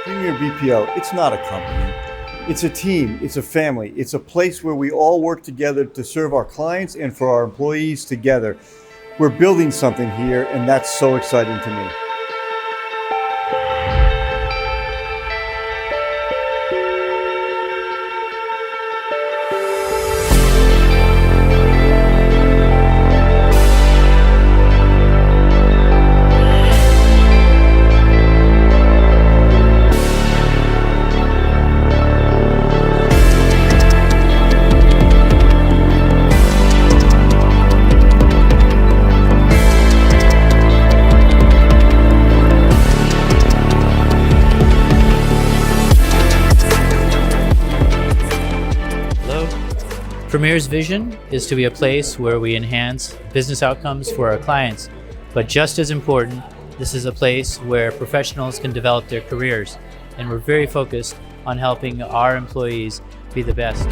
Premier BPO, it's not a company. It's a team, it's a family, it's a place where we all work together to serve our clients and for our employees together. We're building something here, and that's so exciting to me. Premier's vision is to be a place where we enhance business outcomes for our clients. But just as important, this is a place where professionals can develop their careers. And we're very focused on helping our employees be the best.